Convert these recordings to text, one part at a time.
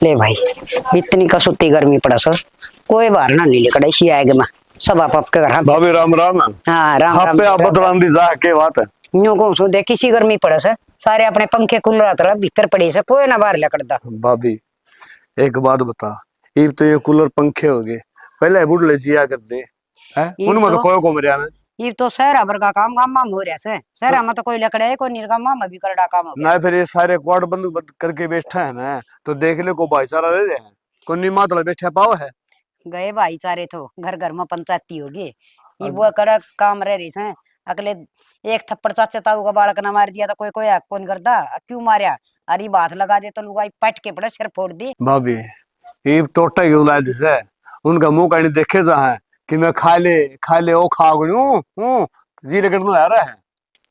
ले भाई, इतनी कसुती गर्मी पड़ा सर, कोई बाहर ना नहीं निकले सी आएगा मैं सब आप आपके घर। भाभी राम राम। हाँ राम आप राम पे आप बदलान दी जा के बात है। न्यू कौन सो देखी सी गर्मी पड़ा सर, सारे अपने पंखे कूलर तरह भीतर पड़ी से, कोई ना बाहर लकड़दा। भाभी एक बात बता, ये तो ये कूलर पंखे हो गए, पहले बुढ़ले जिया कर दे है उनमें तो कोई को मरिया ना। ये तो शहर भर का काम गाम हो रहा है, शहर में तो कोई लकड़े है कोई निर्गम में भी करड़ा काम हो गया ना। फिर ये सारे क्वाड बंद करके बैठा है ना, तो देख ले को भाईचारा रह जाए, को निमा तो बैठा पाव है। गए भाईचारे तो घर घर में पंचायती होगी, ये वो कर काम रह रही है। अगले एक थप्पड़ चाचा ताऊ का बालक ना मार दिया तो कोई कोई कौन करता, क्यों मारिया? अरे बात लगा दे तो लुगाई पट के पड़े सिर फोड़ दी। भाभी ये टोटा ही उलाय दिसे, उनका मुंह कहीं देखे जा है कि मैं खा ले ओ खा गई जी रगड़ना आ रहा है।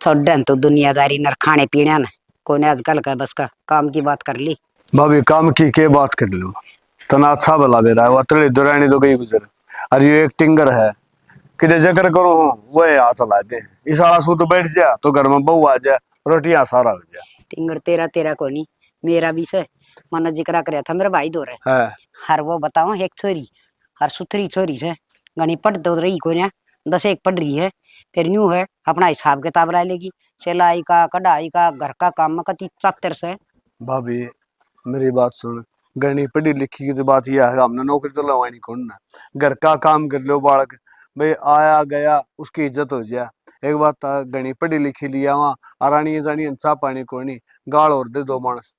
छोड़न तो दुनियादारी नर खाने पीने न कोने आजकल का बस का काम की बात कर ली। भाभी काम की के बात कर लो, तना अच्छा भला दे रहा है, अतड़ी दुरानी तो गई गुजर। अरे ये एक टिंगर है कि जिक्र करो वो हाथ ला दे, इस आला सू तो बैठ जा तो घर में बहू आ जाए, रोटियां सारा हो जाए। टिंगर तेरा तेरा को नहीं, मेरा भी से मन जिक्र कराया था मेरा भाई दो रहे है। हर वो बताओ एक छोरी हर सुथरी छोरी से गणी पढ़ दो रही को ना 10 एक पढ़ रही है, फिर न्यू है अपना हिसाब किताब ला लेगी, सिलाई का कढ़ाई का घर का काम में कति चातर से। भाभी मेरी बात सुन, गणी पढ़ी लिखी की तो बात यह है, हमने नौकरी तो लवानी कौन ना, घर का काम कर लो बालक भाई आया गया उसकी इज्जत हो जाए। एक बात था गणी पढ़ी लिखी लिया वहां आरानी जानी चा पानी कोनी गाल और दे दो मानस।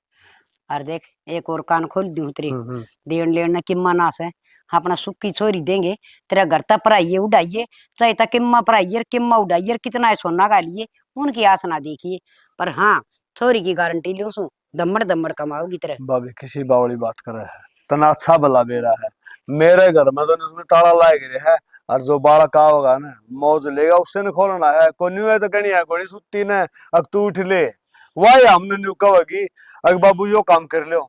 और देख एक और कान खोल दूं तेरे हम्म। देन लेन किम्मा नास है, अपना सुक्की छोरी देंगे तेरा घर तक पढ़ाइए उड़ाइए, चाहे तक किम्मा पढ़ाइए किम्मा उड़ाइए कितना है सोना का लिए उनकी आस ना देखिए, पर हाँ छोरी की गारंटी लो सू दमड़ दमड़ कमाओगी तेरे। भाभी किसी बावली बात कर रहा है, तना अच्छा भला बेरा है, मेरे घर में तो उसमें ताला लाए गए है, और जो बालक का होगा ना मौज लेगा उससे न खोलना है, को न्यू है तो गणी है कोनी सुत्ती ने अब तू उठ ले, वही हमने न्यू कहोगी अगर बाबू यो काम कर लो,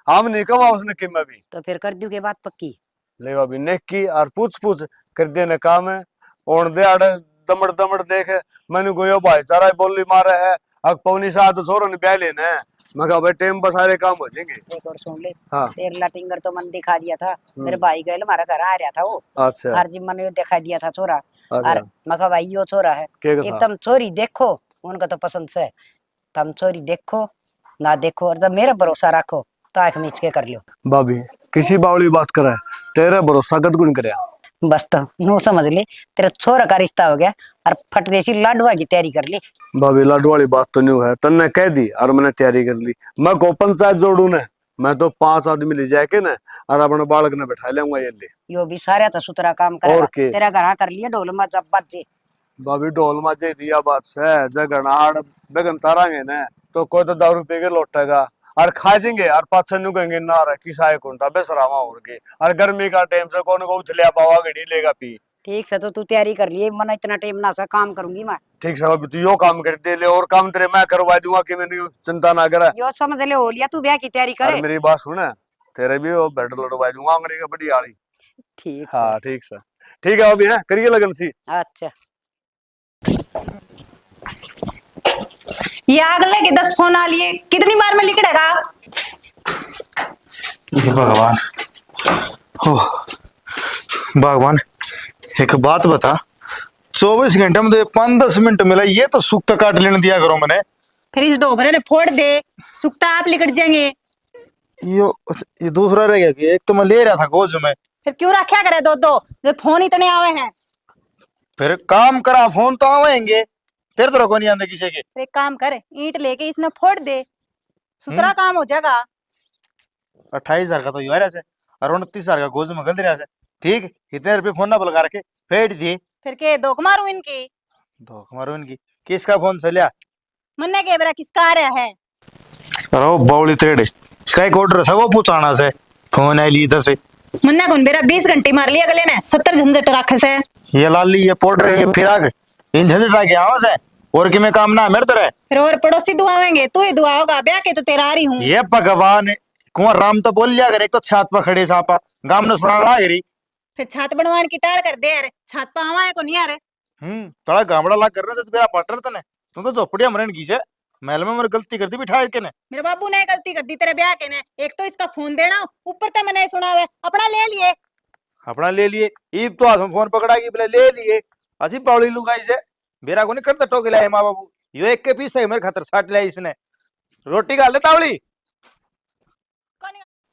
हम नहीं कहा उसने कि मैं भी तो फिर कर दू के बात पक्की। ले भाभी नेक की और पूछ पूछ कर देने काम है, और दे आड़े दमड़ दमड़ देख मैंने गोयो भाईचारा बोली मारे है, अब पौनी सात तो छोरो ने ब्याह लेना है, मैं कहा भाई टाइम पर सारे काम हो जाएंगे। एक और सुन ले, हाँ तेरला टिंगर तो मन दिखा दिया था मेरे भाई गए हमारा घर आ रहा था वो, अच्छा हर जिम मैंने दिखा दिया था छोरा, अच्छा और मैं कहा भाई यो छोरा है, क्या एक था तुम छोरी देखो उनका तो पसंद से, तुम छोरी देखो ना देखो और जब मेरा भरोसा रखो तो आंख मीच के कर लियो। भाभी किसी बावली बात करे, तेरे भरोसा कद गुण करे। बस तो नो समझ ले तेरा छोरा का रिश्ता हो गया और फट देसी लाडवा की तैयारी कर ली। भाभी लाडू वाली बात तो नहीं है, तन्ने कह दी और मैंने तैयारी कर ली, मैं को पंचायत जोड़ू ने, मैं तो 5 आदमी ले जाके ना और अपने बालक ने बैठा लेंगे ये ले। यो भी सारा तो सुतरा काम और करेगा, के तेरा घर कर लिया ढोल में जब बजे। भाभी ढोल मजे दिया बात से जगनाड़ बेगन तारांगे ने तो कोई तो दारू पी के लौटेगा और खा जाएंगे और पाछे नु कहेंगे ना रे किसाए कौन था बेसरावा और के, और गर्मी का टाइम से कौन को उछलिया पावा गड़ी लेगा पी। ठीक से तो तू तैयारी कर लिए, मन इतना टाइम ना सा काम करूंगी मैं। ठीक है भाभी तू यो काम कर दे ले और काम तेरे मैं करवा दूंगा कि मैंने चिंता ना करे। यो समझ ले हो लिया तू ब्याह की तैयारी और करे। मेरी बात सुन, तेरे भी वो बेड लड़वा दूंगा अंगड़ी का बड़ी आली। ठीक से हाँ ठीक है, ठीक है अभी है करिए लगन सी। अच्छा ये अगले के 10 फोन आ लिए कितनी बार में लिखड़ेगा। भगवान हो भगवान, एक बात बता, 24 घंटे में तो 5-10 मिनट मिला, ये तो सूखता काट लेने दिया करो मैंने। फिर इस डोबरे ने फोड़ दे, सुखता आप लिकट जाएंगे। ये दूसरा रह गया कि एक तो मैं ले रहा था गोज में। फिर क्यों रखा करे दो दो जब फोन इतने आवे हैं। फिर काम करा फोन तो आवेंगे, तेरे तो को नहीं आते किसी के। फिर एक काम कर ईंट लेके इसमें फोड़ दे, सुतरा काम हो जाएगा। 28,000 का तो युवा से और 29,000 का गोज में गल रहा है। ठीक इतने रुपये फोन ना बुला रखे फेट दी। फिर के धोख मारू इनकी, धोख मारो इनकी। किसका फोन चलिया मन्ने के बरा किसका आ रहा है। अरे बावली तेरे इसका एक ऑर्डर है वो पूछाना से फोन आई ली इधर से। मन्ना कौन बेरा 20 घंटे मार लिया अगले ने 70 झंझट रखे से। ये लाली ये पाउडर ये फिराक इन झंझट रखे आवाज है और कि मैं काम ना मेरे तरह। फिर और पड़ोसी दुआवेंगे तू ही दुआ होगा, ब्याह के तो तेरा आ रही हूँ। ये भगवान कुंवर राम तो बोल लिया करे, एक तो छात पर खड़े सापा गाम ने सुना ला गिरी। फिर छात बनवान की टाल कर दे यार, छात पर आवा है को नहीं यार। थोड़ा गामड़ा लाग करना तो तेरा पार्टनर तने तुम तो झोपड़िया मरन की से। महल में मैंने गलती कर दी बिठा के ने। मेरे बाबू ने गलती कर दी तेरे ब्याह के ने। एक तो इसका फोन देना, ऊपर से मैंने सुना है अपना ले लिए। अपना ले लिए ईब तो हाथ में फोन पकड़ा के बोले ले लिए। असी पौड़ी लुगाई से मेरा को नहीं करता टोके लाए माँ बाबू। यो एक के पीस थे मेरे खातर साट लिया इसने। रोटी खा ले तावली।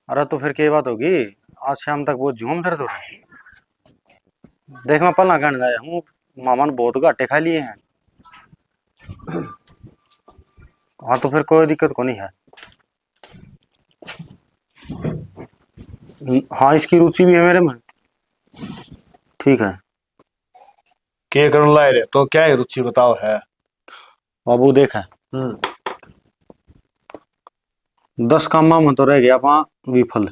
अरे तो फिर क्या बात होगी, आज शाम तक वो झूम दर्द हो रहा है। देख मैं पलना कहने गया हूँ, मामा ने बहुत घाटे खा लिए हैं। हाँ तो फिर कोई दिक्कत को नहीं है। हाँ इसकी रुचि भी है मेरे में। ठीक है के करने लाए रे तो क्या है रुचि बताओ है। बाबू देख है 10 काम में तो रह गया अपना विफल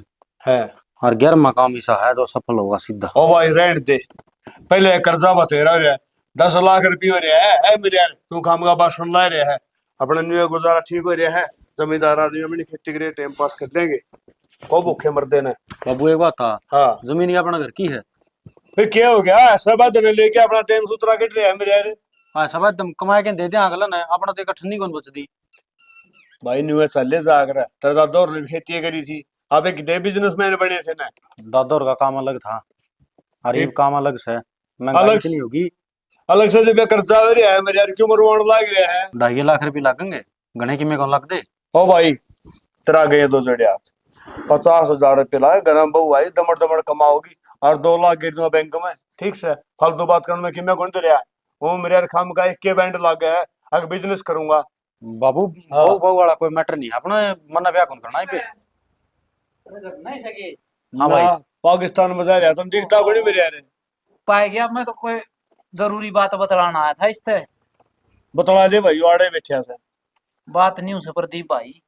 है और 11वां काम ऐसा है जो सफल होगा सीधा। ओ भाई रहने दे, पहले कर्जा बतेरा रे 10 लाख रुपये हो रहा है मेरे यार, तू काम का भाषण ला रहे है, अपने न्यू गुजारा ठीक हो रहा है, जमींदार आदमी अपनी खेती करे टाइम पास कर लेंगे, को भूखे मर देना। बाबू एक बात था, हाँ जमीन ये अपना घर की है। फिर क्या हो गया, सब आदमी लेके अपना टाइम सुतरा कट रहे है मेरे यार। हाँ सब एकदम कमाए के दे दे अगला ने अपना तो एक ठंडी कौन बच दी। भाई न्यू चले जाकर तेरा दादा और ने खेती करी थी, आप एक नए बिजनेसमैन बने थे ना। दादौर का काम अलग था और ये एक- काम अलग से महंगाई अलग इतनी होगी। अलग से जब कर्जा हो रहा है मेरे यार, क्यों मरवाण लाग रहा है। 2.5 लाख रुपये लगेंगे गणे की में कौन लग दे। ओ भाई तेरा गए 2 जड़िया 50,000 रुपये लाए, गरम बहू आई दमड़ दमड़ कमाओगी और 2 लाख गिर दूंगा बैंक में, ठीक से फालतू बात करने में कि मैं कौन रहा वो मेरे यार खाम का एक के बैंड लग गया है, अगर बिजनेस करूंगा। बाबू हाँ। बहु बहु वाला कोई मैटर नहीं अपना मना ब्याह कौन करना है पे। नहीं सके हाँ भाई। ना पाकिस्तान में जा रहा तुम दिखता कोई नहीं मेरे यार। पाए गया। मैं तो कोई जरूरी बात बतलाना आया था इससे। बतला दे भाई आड़े बैठे से। बात नहीं उसे प्रदीप भाई,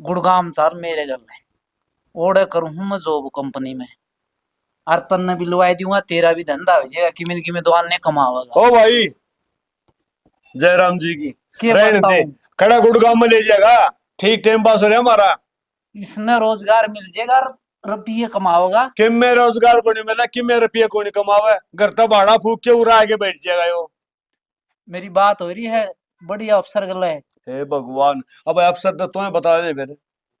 गुड़गाम सर मेरे घर में ओडे करूँ हूँ मैं जॉब कंपनी में, और तन्ने भी लुआई दूंगा, तेरा भी धंधा हो जाएगा, किमिन किमिन दुकान ने कमावेगा। ओ भाई जयराम जी की के रहने दे, बताऊं, खड़ा गुड़गांव में ले जाएगा, ठीक टाइम पास हो रहा हमारा। इसने रोजगार मिल जाएगा, रुपये कमाओगा। कि में रोजगार को नहीं मिला, कि में रुपये को नहीं कमावे, घर तक भाड़ा फूक के उड़ा आगे बैठ जाएगा यो। मेरी बात हो रही है बढ़िया अफसर गल है। हे भगवान, अब अफसर तो तुम्हें बता रहे फिर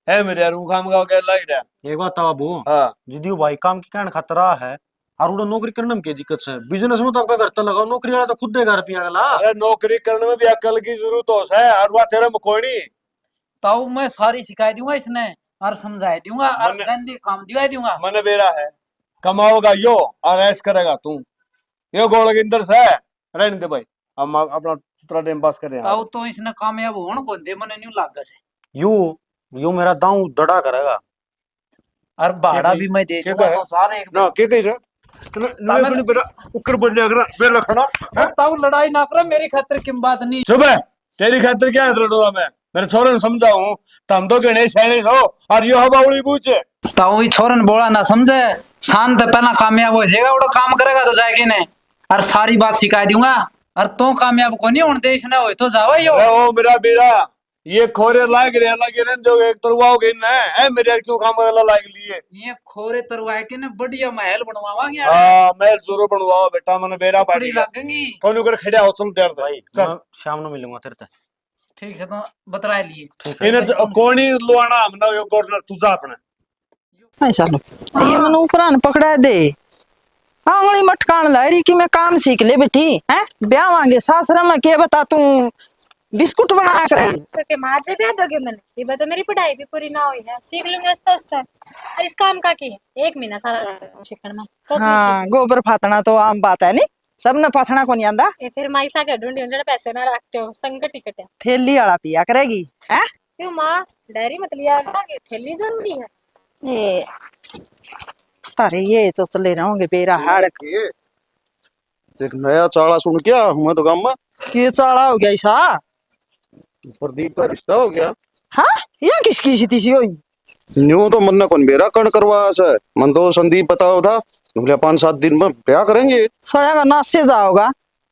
है मेरे यार, वो काम का क्या लग रहा है। एक बात था बाबू, हाँ जिदियो भाई काम की कहने खतरा है और उड़ा नौकरी करने में क्या दिक्कत है। बिजनेस में तो आपका घर तक लगाओ, नौकरी वाला तो खुद देगा रुपया अगला। अरे नौकरी करने में भी अकल की जरूरत हो है, और वह तेरा मुकोनी ताऊ मैं सारी सिखा दूंगा इसने, और समझा दूंगा, और मने- गंदे काम दिवा दूंगा। मन बेरा है, कमाओगा यो और ऐश करेगा तू, यो गोल के अंदर से रहने दे भाई, हम अपना थोड़ा टाइम पास करें। ताऊ तो इसने कामयाब होने को दे, मने न्यू लाग से। यू मेरा दाऊ दड़ा करेगा। और भाड़ा कही- भी मैं दे क्या दूंगा कहे? तो सारे एक ना के कह रहा तमें- बेरा उकर बोल अगर बेरा खड़ा ताऊ लड़ाई ना करे मेरी खातिर की बात नहीं। सुबह तेरी खातिर क्या लड़ूंगा मैं, मेरे छोरे ने समझाऊं तुम तो गणेश सैनिक हो और यो हवाउड़ी पूछे। ताऊ ही छोरन बोला ना समझे, शांत पहला कामयाब हो जाएगा, वो काम करेगा तो जाएगी ने, और सारी बात सिखा दूंगा, और तो कामयाब को नहीं होने दे इसने, हो तो जावा यो। अरे ओ मेरा बेरा, ये खोरे लाग रहे लगे रहने दो, एक तरवाओगे ना है मेरे यार, क्यों काम वाला लाग लिए। ये खोरे तरवाए के ने बढ़िया महल बनवावांगे, हां मैं जरूर बनवाओ बेटा, मैंने बेरा बड़ी पाड़ी लगेंगी। कोनु कर खड़े हो चल देर भाई चल मैं शाम को मिलूंगा तेरे से। ठीक है तो बतला लिए। इन्हें कोनी लुआना हमना यो कॉर्नर तुझा अपने ऐसा लो ये मनु पुरान पकड़ा दे आंगली मटकान लारी कि मैं काम सीख ले बेटी है ब्याह मांगे सासरा में के बता तू बिस्कुट बना कर क्योंकि माँ से ब्याह दोगे मैंने, ये बात तो मेरी पढ़ाई भी पूरी ना हुई है, सीख लूंगी आस्ते आस्ते। और इस काम का की 1 महीना सारा सीखने में तो हाँ गोबर फातना तो आम बात है नहीं, सब ने फाथना को नहीं आंदा। ये फिर माई सा के ढूंढी जड़े पैसे ना रखते हो, संकट टिकट है। थैली वाला पिया करेगी है क्यों माँ डायरी मत लिया करो कि थैली जरूरी है। ये तारे ये तो चले रहोगे बेरा हाड़ एक नया चाड़ा सुन क्या मैं तो गांव में के चाड़ा हो गया ऐसा। प्रदीप का रिश्ता हो गया। हाँ ये किसकी सी तीसी हुई न्यू तो मन कौन बेरा कण करवा से मन तो संदीप बताओ था बोले 5-7 दिन में ब्याह करेंगे। सड़ा का नाश से जाओगा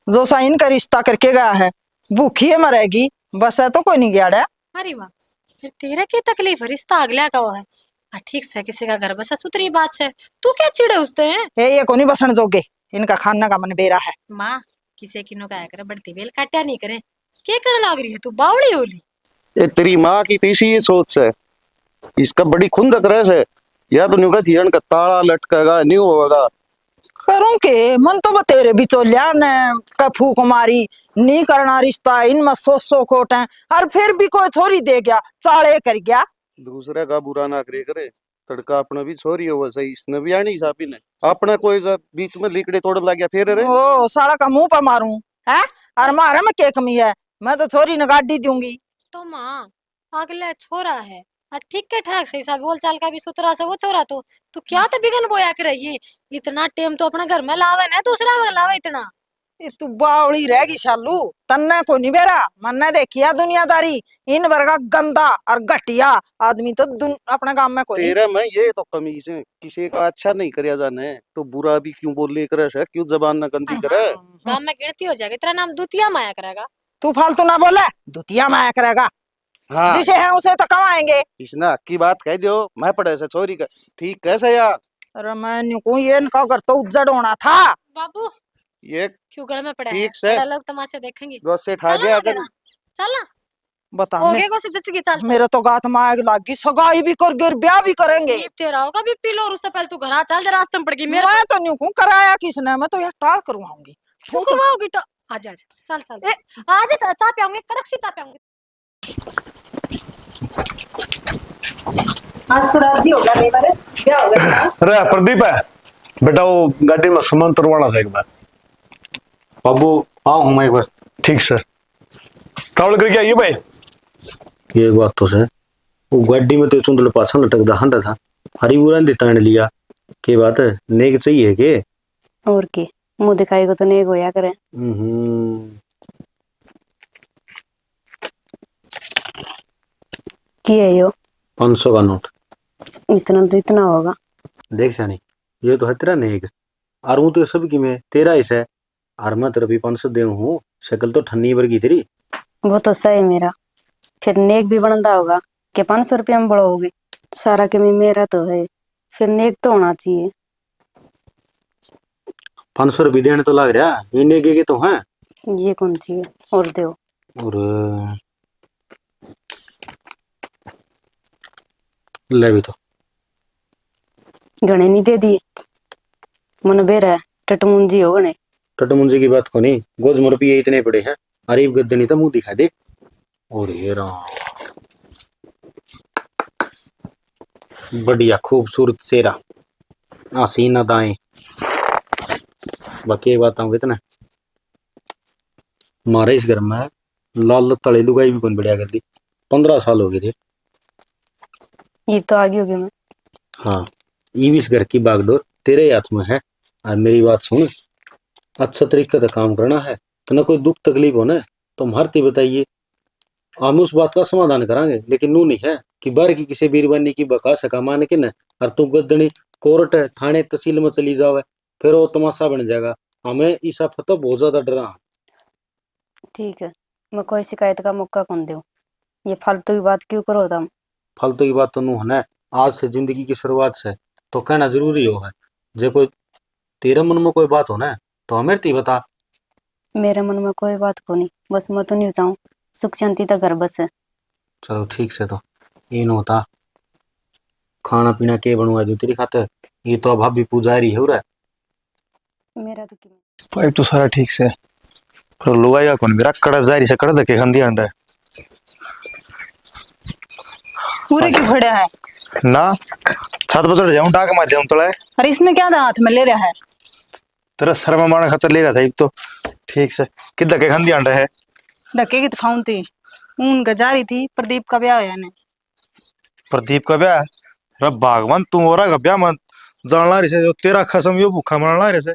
जो सा इनका रिश्ता करके गया है भूखी है मरेगी, बस है तो कोई नहीं गया है। अरे माँ फिर तेरा क्या तकलीफ है, रिश्ता अगला का वो है। ठीक से किसी का घर बसा सुतरी बात है, तू क्या चिड़े उसते हैं। ये कोनी बसन जोगे इनका खाना का मन बेरा है। माँ किसी की नो क्या करे, बढ़ती बेल काट्या नहीं करे, क्या करने लग रही है तू बावड़ी होली? ये तेरी माँ की तीसी ये सोच है, इसका बड़ी खुंदक रह है। या तो न्यू हिरण का ताला लटकेगा न्यू होगा। करूं के मन तो तेरे बिचौलिया ने का फूक मारी नहीं करना रिश्ता इनमें सो कोट है और फिर भी कोई छोरी दे गया चाले कर गया। दूसरे का बुरा ना करे करे, तड़का अपना भी छोरी हो सही, इसने भी आनी सापी ने अपना कोई बीच में लिकड़े तोड़ लग गया फिर रे। ओ साला का मुंह पर मारूं है और मारे में क्या कमी है? मैं तो छोरी ने गाड़ी दूंगी। तो माँ अगला छोरा है और ठीक के ठाक सही सा बोल चाल का भी सुतरा से वो छोरा तो क्या तो बिगन बोया कर रही है? इतना टेम तो अपना घर में लावे ना दूसरा में लावे इतना। ये तू बावड़ी रहेगी शालू, तन्ने को नहीं बेरा मन्ने देखिया दुनियादारी इन वर्गा गंदा और घटिया आदमी तो अपने गांव में कोई तेरे में ये तो कमी से किसी का अच्छा नहीं करया जाने तो बुरा भी क्यों बोले करे है, क्यों जबान ना गंदी करे। गांव में गिनती हो जाएगी, तेरा नाम दुतिया माया करेगा। तू फालतू ना बोले, दुतिया माया करेगा। हाँ जिसे है उसे तो कमाएंगे। इसना की बात कह दियो, मैं पढ़े से छोरी का ठीक कैसे यार। अरे मैं को ये इनका घर तो उज्जड़ होना था। बाबू ये क्यों गड़ में पड़ा है? ठीक से बड़ा लोग तमाशे देखेंगे। गो से ठा चला गया ना अगर तेरा, चल ना बता हो गए को से जच के चल चल। मेरे तो गात में आग लागी, सगाई भी करेंगे और ब्याह भी करेंगे। बीप तेरा होगा भी पी लो और उससे पहले तू घर आ चल, जरा रास्ते में पड़ गई मेरे मैं तो न्यू को कराया किसने, मैं तो यहाँ टाल करवाऊंगी। को करवाओगी तो आजा आजा चल चल आज चाय पियाऊंगी, कड़क सी चाय पियाऊंगी। आज तो रात भी होगा नहीं बारे क्या हो गया? अरे प्रदीप है बेटा, वो गाड़ी में सामान उतरवाना था एक बार। बाबू आओ हूँ मैं एक बार। ठीक सर, ट्रैवल करके आइए भाई। ये एक बात तो सर, वो गाड़ी में तो चुंदल पाछा लटकदा हंडा था, हरी बुरा ने तान लिया। के बात है, नेक चाहिए के? और की मुंह दिखाई को तो नेक होया करे। की है यो? 500 का नोट। इतना तो इतना होगा। देख सानी, ये तो है तेरा नेक, और वो तो सब की में तेरा हिस्सा है, और मैं तेरा भी 500 दे हूँ। शक्ल तो ठन्नी वर्गी तेरी। वो तो सही मेरा, फिर नेक भी बनता होगा कि 500 रुपया में बड़ो होगी। सारा कमी मेरा तो है, फिर नेक तो होना चाहिए। 500 रुपये देने तो लग रहा, ये नेक के तो है। ये कौन चाहिए और दो। और ले भी तो गणे नहीं दे दिए, मन बेरा है टटमुंजी हो गणे। टटमुंजी की बात को नहीं, गोज रुपये इतने पड़े हैं, अरीब गद्दे नहीं तो मुंह दिखा दे। और ये राम बढ़िया खूबसूरत चेहरा, हसीना दाएं। बाकी एक बात आऊंगे इतना, हमारे इस घर में लाल तले लुगाई भी कौन बढ़िया कर दी। 15 साल हो गए थे। ये तो आगे होगी मैं। हाँ, ये भी इस घर की बागडोर तेरे हाथ में है। और मेरी बात सुन, अच्छा तरीके से काम करना है तो ना कोई दुख तकलीफ हो ना तो हमारती बताइए, हम उस बात का समाधान करांगे। लेकिन नू नहीं है कि बाहर की किसी बीरबानी की बका सका मान के न, और तू गद्दनी कोर्ट है थाने तहसील में चली जावे, फिर वो तमाशा बन जाएगा। हमें इस तो बहुत ज्यादा डरा। ठीक है, मैं कोई शिकायत का मौका कौन दूं। ये फालतू की बात क्यों करो तुम? फालतू की बात तो नू है ना, आज से जिंदगी की शुरुआत से तो कहना जरूरी हो है। जो कोई तेरे मन में कोई बात हो ना तो हमें ती बता। मेरे मन में कोई बात को नहीं, बस मैं तो नहीं चाहूँ सुख शांति तक घर बस है। चलो ठीक से, तो ये न होता खाना पीना के बनवा दूं तेरी खातिर। ये तो भाभी पुजारी है उरा। मेरा तो क्यों पाइप तो सारा ठीक से, पर लुगाया कौन मेरा कड़ा जारी से कड़ा धके खंदी अंडा पूरे क्यों खड़े है ना। छत पर चढ़ जाऊं, डाक मार जाऊं तले। अरे इसने क्या हाथ में ले रहा है? तेरा शर्म मारने खातर ले रहा था तो ठीक से कि धके खंदी अंडा है। धक्के की खाऊं थी ऊन जा रही थी, प्रदीप का ब्याह होया ने। प्रदीप का ब्याह? अरे भगवान तू हो रहा का ब्याह मन जानला रे से, जो तेरा खसम यो भूखा मरना रे से।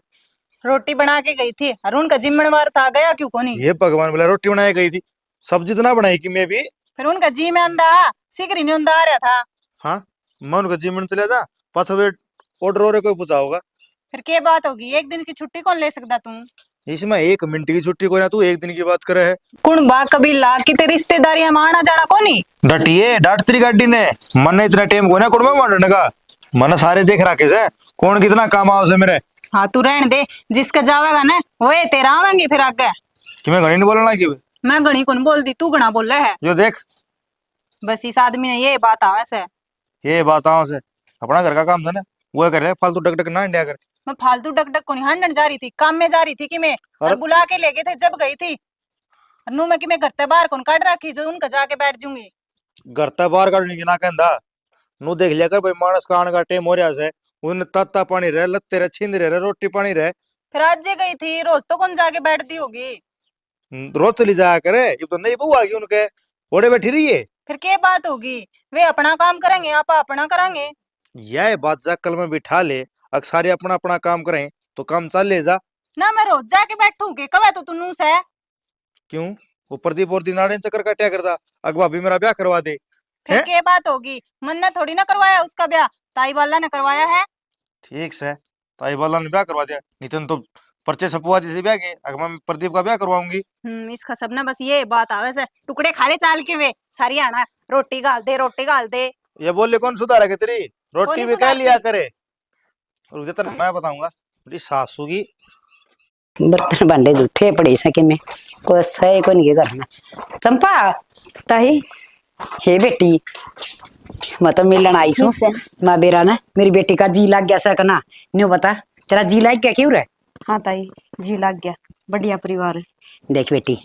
रोटी बना के गई थी, अरुण का जिम्मेवार था, गया क्यों कोनी? ये भगवान बोला रोटी बनाई गई थी, सब्जी तो ना बनाई कि मैं भी। फिर उनका जी में अंधा सिगरी नहीं अंधा आ रहा था। हाँ, मैं उनका जी में चले जा पाथो वे ऑर्डर और कोई पूछा होगा। फिर क्या बात होगी, एक दिन की छुट्टी कौन ले सकता तू? इसमें 1 मिनट की छुट्टी कोई ना, तू 1 दिन की बात करे है। कुण बा कबीला की ते रिश्तेदारियां माना जाना कोनी। डटिए डांट तेरी गाड़ी ने मन इतना टाइम को ना कुड़ में मारने का मन सारे देख रखे से कौन कितना काम आओ से मेरे। हाँ तू रहने दे, जिसका जावेगा ना वो तेरा आवेंगे फिर आगे। कि मैं घड़ी नहीं बोलना कि मैं घणी कौन बोल दी, तू घना बोला है। जो देख बस इस आदमी ने ये बात आवे से। ये बात आओ से अपना घर का काम था ना वो कर रहे फालतू डक डक ना इंडिया कर। मैं फालतू डक डक को नहीं हंडन जा रही थी, काम में जा रही थी कि मैं, और अरे बुला के ले गए थे जब गई थी। नू मैं कि मैं घर से बाहर कौन काट रखी जो उनका जाके बैठ जूंगी। घर तक बाहर काटने की ना कहंदा नु देख लिया कर भाई मानस कान का टेम हो रहा से उन तत्ता पानी रह लत्ते रह छिंद रह रोटी पानी रह फिर आज जे गई थी, रोज तो कौन जाके बैठती होगी। रोज चली जाया करे ये तो नहीं बहू आ गई उनके ओड़े बैठी रही है। फिर क्या बात होगी, वे अपना काम करेंगे, आप अपना करेंगे। यह बात जा कल में बिठा ले अक्सारी अपना अपना काम करें तो काम चल ले जा। ना मैं रोज जाके बैठूंगी, कब तो तू नूस है। क्यों वो प्रदीप और दिनाड़े चक्कर काटिया करता अगवा भी मेरा ब्याह करवा दे। फिर हैं? क्या बात होगी, मन ने थोड़ी ना करवाया उसका ब्याह, ताई वाला ने करवाया है। ठीक से ताई वाला ने ब्याह करवा दिया नितिन तो पर्चे छपवा दी थी ब्याह के अगवा मैं प्रदीप का ब्याह करवाऊंगी। इसका सब ना बस ये बात आवे से, टुकड़े खा ले चाल के वे सारी आना, रोटी गाल दे रोटी गाल दे। ये बोले कौन सुधारेगा तेरी रोटी नहीं भी कह लिया सुधारती। करे। रुक जा तेरे मैं बताऊंगा तेरी सासू की बर्तन भांडे जूठे पड़े सके में कोई सही को नहीं करना। चंपा ताई हे बेटी मैं तो मिलन आई सू माँ बेरा ना मेरी बेटी का जी लग गया सकना न्यू बता तेरा जी लग गया क्यों रे। हाँ ताई जी लग गया बढ़िया परिवार है। देख बेटी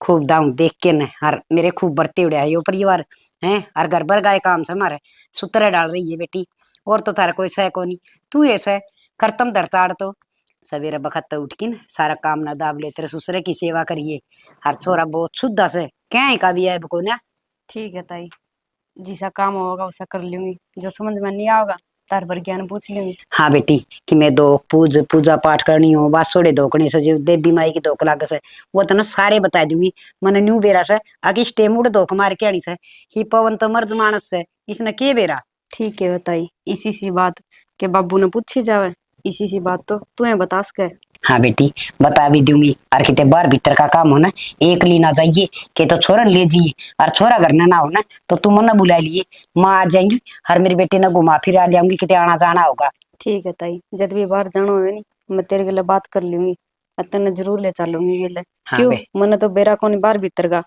खूब दाऊं देख के न हर मेरे खूब बरते उड़े है यो परिवार है हर घर भर गाय काम से हमारे सुतरे डाल रही है बेटी और तो तारा कोई सह को नहीं तू ऐसा करतम दरताड़ तो सवेरे बखत उठ के न सारा काम ना दाब ले तेरे ससुरे की सेवा करिए हर छोरा बहुत शुद्ध से क्या का भी है को ना। ठीक है ताई जिसा काम होगा वैसा कर लूंगी जो समझ में नहीं आएगा तार पर ज्ञान पूछ लूंगी। हाँ बेटी कि मैं दो पूजा पाठ करनी हो बासोड़े धोकने से जो देवी माई की धोक लाग से वो तो ना सारे बता दूंगी मन न्यू बेरा से आगे स्टेमुड़ धोख मार के आनी से ही पवन तो मर्द मानस से इसने के बेरा। ठीक है बताई इसी सी बात के बाबू ने पूछी जावे इसी सी बात तो तू बता सके। हाँ बेटी बता भी दूंगी और कितने बार भीतर का काम होना एक ली ना जाइए के तो छोरा ले जाइए और छोरा घर ना हो तो तुम ना बुला लिए माँ आ जाएंगी हर मेरी बेटी ने घुमा फिरा ले आऊंगी कितने आना जाना होगा। ठीक है ताई जब भी बाहर जाना हो नहीं मैं तेरे गले बात कर लूंगी तेने जरूर ले चलूंगी गले। हाँ क्यों मन तो बेरा कौन बाहर भीतर का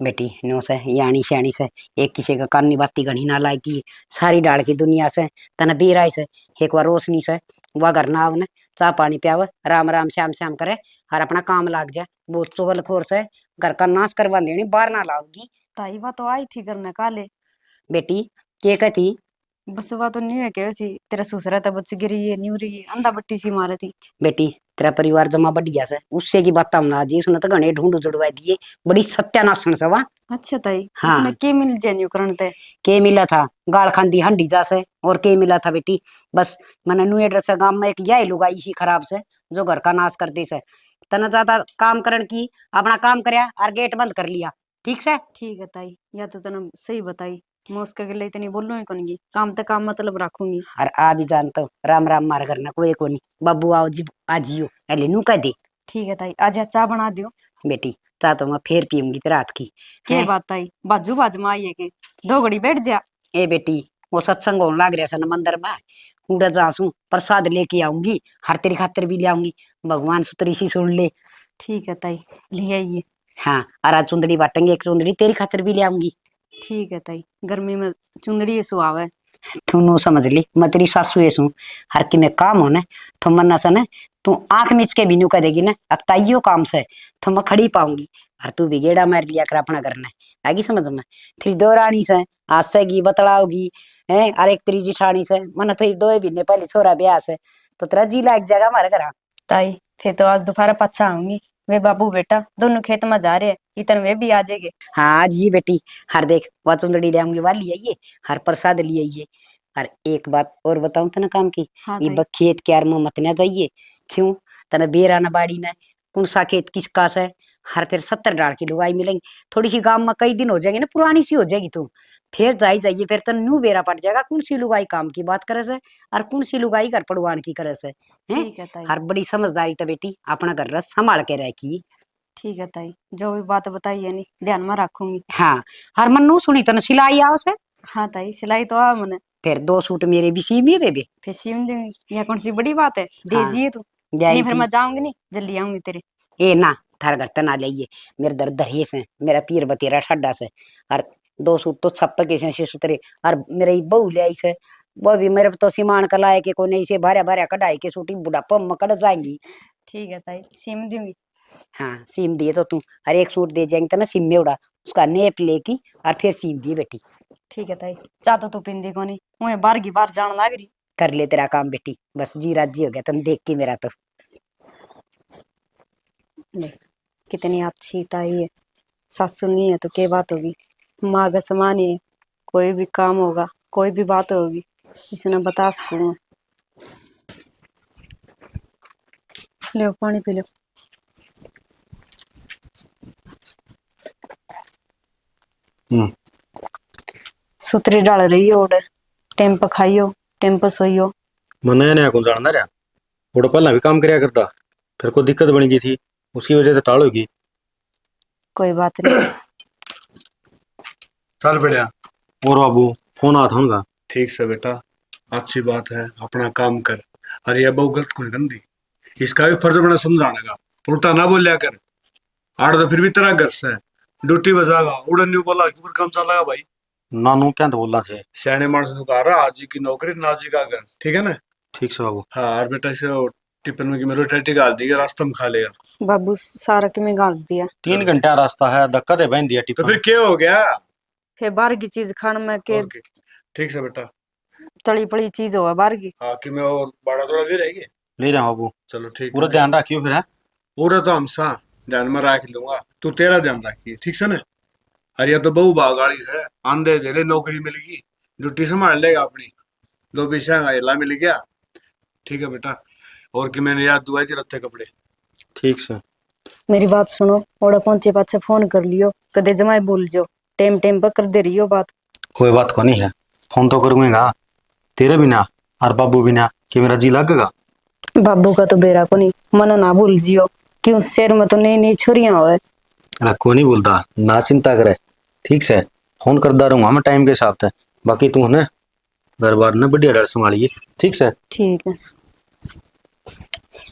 बेटी नो से यानी सियाणी से एक किसी का कान बाती घनी ना लागी सारी डाल की दुनिया से तना बेराई से एक बार रोशनी से वह घर ना आवने चाह पानी पियाव राम राम श्याम श्याम करे और अपना काम लाग जाए बहुत चुगल खोर से घर का नाश करवा देनी बाहर ना लाओगी। ताई वह तो आई थी करने काले बेटी के कहती बस वह तो नहीं है कैसी तेरा ससुरा तो बच गिरी है न्यू रही है अंधा बट्टी सी मारे थी। बेटी तेरा परिवार जमा बढ़िया से उससे की बात ना जी उसने तो घने ढूंढ जुड़वा दिए बड़ी सत्यानाशन से वहाँ। अच्छा ताई हाँ। उसने के मिल जेन्यू करण ते के मिला था गाल खांदी हंडी जा से और के मिला था बेटी बस मैंने न्यू एड्रेस गांव में एक यही लुगाई इसी खराब से जो घर का नाश करती से तना ज्यादा काम करण की अपना काम करया और गेट बंद कर लिया ठीक से। ठीक है ताई या तो तने सही बताई मैं उसके गले इतनी बोलूं ही कौन काम ते काम मतलब रखूंगी और आ भी जानता हूँ राम राम मार करना कोई को नहीं बाबू आओ जी आजियो अले नू कह दे। ठीक है ताई आज चाय बना दियो बेटी चाह तो मैं फिर पीऊंगी रात की के बात ताई बाजू बाजू में आइए के दो घड़ी बैठ जा। ए बेटी वो सत्संग होने लग रहा सन मंदिर में उड़ा जासू प्रसाद लेके आऊंगी हर तेरी खातिर भी ले आऊंगी भगवान सुतरी सी सुन ले। ठीक है ताई ले आइए। हाँ और आज चुंदड़ी बांटेंगे एक चुंदड़ी तेरी खातिर भी ले आऊंगी। ठीक है ताई गर्मी में चुंदड़ी सुहाव है तू नो समझ ली मैं तेरी सासू ऐसू हर की में काम हो ना तो मन सन तू आंख मीच के भी नू कह देगी ना अकताइयो काम से तो मैं खड़ी पाऊंगी और तू भी गेड़ा मार लिया कर अपना करना आगी समझ में फिर दो रानी से हासेगी बतलाओगी है और एक तेरी जिठानी से मन तो दो भी पहले छोरा ब्याह से तो तेरा जी लाग जाएगा हमारे घर। ताई फिर तो आज दोपहर पच्छा आऊंगी वे बाबू बेटा दोनों खेत में जा रहे हैं इतने वे भी आ जाएंगे। हाँ जी बेटी हर देख वह चुंदड़ी ले आऊंगी वाली आइए हर प्रसाद लिए आइए और एक बात और बताऊं तना काम की हाँ ये ताई खेत क्यार में मत ना जाइए क्यों तना बेरा ना बाड़ी ना कौन सा खेत किसका से हर फिर 70 डाल की लुगाई मिलेंगी थोड़ी सी गांव में कई दिन हो जाएंगे ना पुरानी सी हो जाएगी तू फिर जाइए फिर तो न्यू बेरा पड़ जाएगा कौन सी लुगाई काम की बात करे से और कौन सी लुगाई घर पड़वान की करे से हैं। ठीक है ताई हर बड़ी समझदारी तो बेटी अपना घर रस संभाल के रखी। ठीक है ताई जो भी बात बताई है नहीं ध्यान में रखूंगी। हाँ हर मन नू सुनी तन सिलाई आओ से। हाँ ताई सिलाई तो आ मने फिर 2 सूट मेरे भी सीमिए बेबे फिर सीम दूंगी यह कौन सी बड़ी बात है हाँ, दीजिए तू नहीं फिर जाएगी मैं जाऊंगी नहीं जल्दी आऊंगी तेरे। ए ना थार घर तना लाइए मेरे दर दहेज है मेरा पीर बतेरा ठड्डा से और 2 सूट तो छप्पे के से सुतरे और मेरी बहू ले आई से वो भी मेरे तो सीमान का लाए के को नहीं से भारे भारे कढ़ाई के सूटी बुढ़ापा में कड़ जाएंगी। ठीक है ताई, सिम दूंगी। हाँ सीम दिए तो तू हर एक सूट दे जाएंगे तो ना सीम में उड़ा उसका नेप लेकी और फिर सीम दिए बेटी। ठीक है ताई, जा तो तू पिंदी को नहीं मुझे बार की बार जान लाग रही। कर ले तेरा काम बेटी बस जी राजी हो गया तुम देख के मेरा तो। ले कितनी अच्छी ताई है, सासू नहीं है तो क्या बात होगी, माँ का समान ही है। कोई भी काम होगा कोई भी बात होगी इसने बता सकूँ। लो पानी पी लो। सुतरी डाल रही हो और टाइम पर खाइयो टाइम पर सोइयो। मैं नया नया कौन जानना रहा, वो पहला भी काम कराया करता, फिर कोई दिक्कत बन गई थी उसकी वजह से टाल होगी। कोई बात नहीं। चल बढ़िया। और बाबू फोन आता उनका। ठीक से बेटा, अच्छी बात है, अपना काम कर। अरे ये बहु गलत कौन गंदी, इसका भी फर्ज बना समझाने का, उल्टा ना बोलिया कर। आड़ तो फिर भी तेरा घर से ड्यूटी बजागा उड़न न्यू बोला कि काम चलागा भाई। नानू क्या तो बोलना थे, सियाने मानस को कहा रहा आज की नौकरी नाजी का घर, ठीक है ना। ठीक से बाबू। हाँ और बेटा से टिफिन में की मेरे रोटी डाल दी रास्ते में खा लेगा। बाबू सारा के में गाल दिया। 3 घंटा रास्ता है, धक्का दे बहन दिया तो टिफिन। फिर क्या हो गया। फिर बाहर की चीज खाने में के ओके, ठीक से बेटा। तली पड़ी चीज हो बाहर की। हाँ कि मैं और बड़ा थोड़ा ले रहेगी। ले रहा बाबू, चलो ठीक पूरा है। ध्यान रखियो फिर है। पूरा तो हम सा ध्यान में रख लूंगा, तू तेरा ध्यान रखिए ठीक से ना। अरे ये तो बहु बागाड़ी से आंधे दे ले नौकरी मिलेगी, ड्यूटी संभाल लेगा अपनी, 2 पैसा हिला मिल गया। ठीक है बेटा, और कि मैंने याद दुआ थी रखे कपड़े। ठीक से। मेरी बात सुनो, ओड़ा पहुंचे पाछे फोन कर लियो, कदे जमाए भूल जो, टाइम टाइम पर कर दे रही हो बात। कोई बात को नहीं है, फोन तो करूंगा तेरे बिना और बाबू बिना कि मेरा जी लगेगा। बाबू का तो बेरा को नहीं, मन ना भूल जियो, क्यों शहर में तो नई नई छोरियां होए। अरे को नहीं बोलता, ना चिंता करे। ठीक से फोन करता रहूंगा मैं टाइम के हिसाब से। बाकी तू है घर बार ने बढ़िया डर संभालिए। ठीक से। ठीक है।